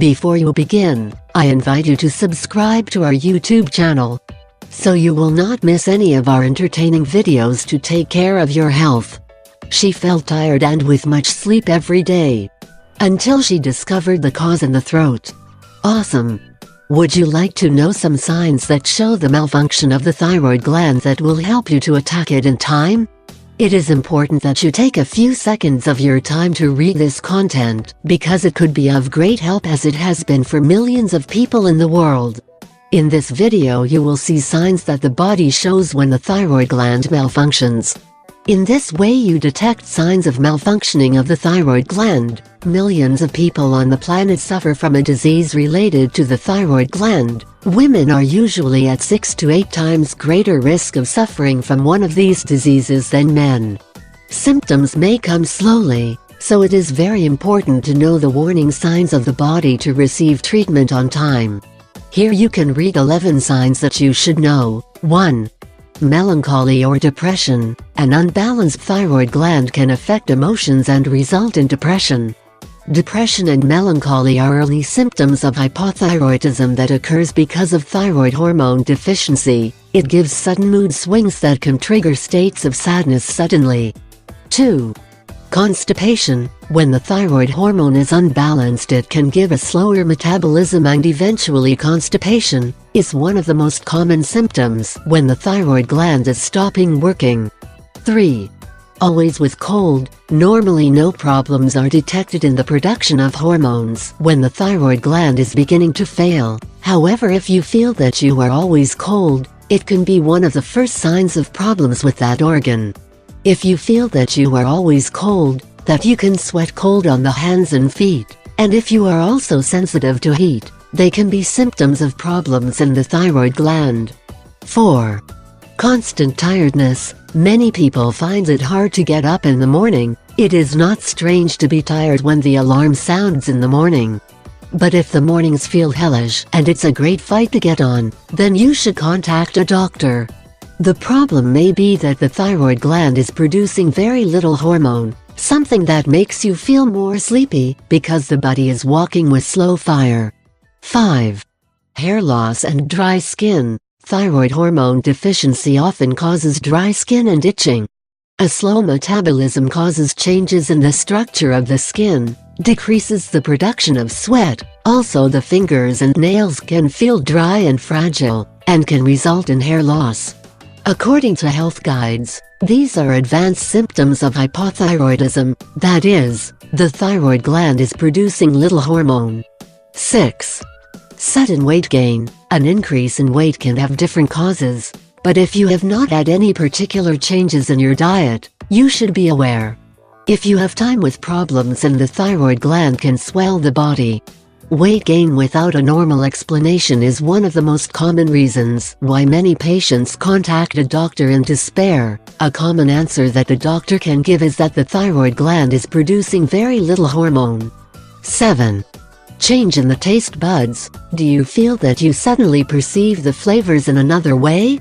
Before you begin, I invite you to subscribe to our YouTube channel, so you will not miss any of our entertaining videos to take care of your health. She felt tired and with much sleep every day, until she discovered the cause in the throat. Awesome! Would you like to know some signs that show the malfunction of the thyroid gland that will help you to attack it in time? It is important that you take a few seconds of your time to read this content, because it could be of great help as it has been for millions of people in the world. In this video you will see signs that the body shows when the thyroid gland malfunctions. In this way you detect signs of malfunctioning of the thyroid gland. Millions of people on the planet suffer from a disease related to the thyroid gland. Women are usually at 6 to 8 times greater risk of suffering from one of these diseases than men. Symptoms may come slowly, so it is very important to know the warning signs of the body to receive treatment on time. Here you can read 11 signs that you should know. 1. Melancholy or depression. An unbalanced thyroid gland can affect emotions and result in depression. Depression and melancholy are early symptoms of hypothyroidism that occurs because of thyroid hormone deficiency. It gives sudden mood swings that can trigger states of sadness suddenly. 2. Constipation. When the thyroid hormone is unbalanced, it can give a slower metabolism, and eventually constipation is one of the most common symptoms when the thyroid gland is stopping working. 3. Always with cold. Normally no problems are detected in the production of hormones when the thyroid gland is beginning to fail. However, if you feel that you are always cold, it can be one of the first signs of problems with that organ. If you feel that you are always cold, that you can sweat cold on the hands and feet, and if you are also sensitive to heat, they can be symptoms of problems in the thyroid gland. 4. Constant tiredness. Many people find it hard to get up in the morning. It is not strange to be tired when the alarm sounds in the morning. But if the mornings feel hellish and it's a great fight to get on, then you should contact a doctor. The problem may be that the thyroid gland is producing very little hormone, something that makes you feel more sleepy because the body is walking with slow fire. 5. Hair loss and dry skin. Thyroid hormone deficiency often causes dry skin and itching. A slow metabolism causes changes in the structure of the skin, decreases the production of sweat. Also, the fingers and nails can feel dry and fragile, and can result in hair loss. According to health guides, these are advanced symptoms of hypothyroidism, that is, the thyroid gland is producing little hormone. 6. Sudden weight gain. An increase in weight can have different causes, but if you have not had any particular changes in your diet, you should be aware. If you have time with problems and the thyroid gland can swell the body. Weight gain without a normal explanation is one of the most common reasons why many patients contact a doctor in despair. A common answer that the doctor can give is that the thyroid gland is producing very little hormone. 7. Change in the taste buds. Do you feel that you suddenly perceive the flavors in another way?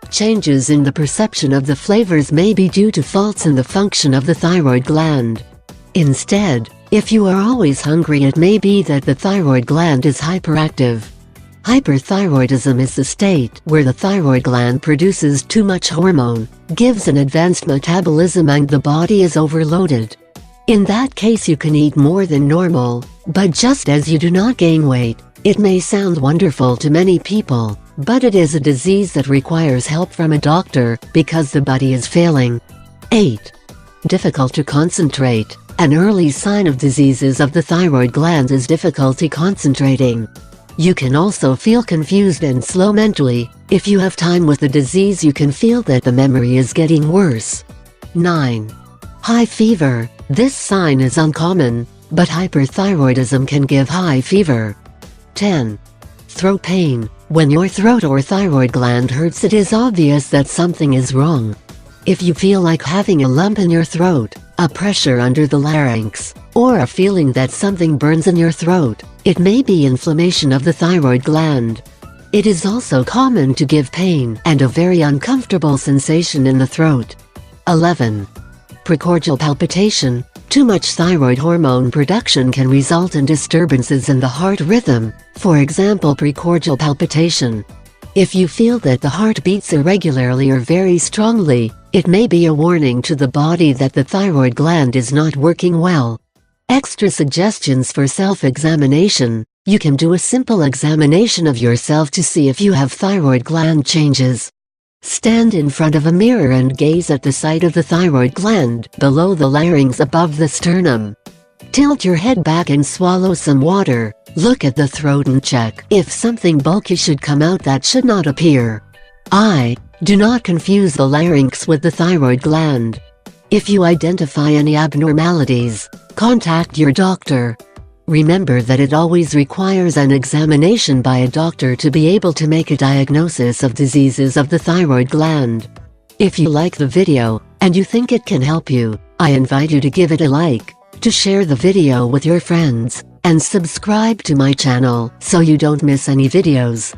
Changes in the perception of the flavors may be due to faults in the function of the thyroid gland. Instead, if you are always hungry, it may be that the thyroid gland is hyperactive. Hyperthyroidism is the state where the thyroid gland produces too much hormone, gives an advanced metabolism, and the body is overloaded. In that case you can eat more than normal, but just as you do not gain weight. It may sound wonderful to many people, but it is a disease that requires help from a doctor because the body is failing. 8. Difficult to concentrate. An early sign of diseases of the thyroid gland is difficulty concentrating. You can also feel confused and slow mentally. If you have time with the disease, you can feel that the memory is getting worse. 9. High fever. This sign is uncommon, but hyperthyroidism can give high fever. 10. Throat pain. When your throat or thyroid gland hurts, it is obvious that something is wrong. If you feel like having a lump in your throat, a pressure under the larynx, or a feeling that something burns in your throat, it may be inflammation of the thyroid gland. It is also common to give pain and a very uncomfortable sensation in the throat. 11. Precordial palpitation. Too much thyroid hormone production can result in disturbances in the heart rhythm, for example precordial palpitation. If you feel that the heart beats irregularly or very strongly, it may be a warning to the body that the thyroid gland is not working well. Extra suggestions for self-examination: you can do a simple examination of yourself to see if you have thyroid gland changes. Stand in front of a mirror and gaze at the site of the thyroid gland, below the larynx above the sternum. Tilt your head back and swallow some water. Look at the throat and check if something bulky should come out that should not appear. Do not confuse the larynx with the thyroid gland. If you identify any abnormalities, contact your doctor. Remember that it always requires an examination by a doctor to be able to make a diagnosis of diseases of the thyroid gland. If you like the video, and you think it can help you, I invite you to give it a like, to share the video with your friends, and subscribe to my channel so you don't miss any videos.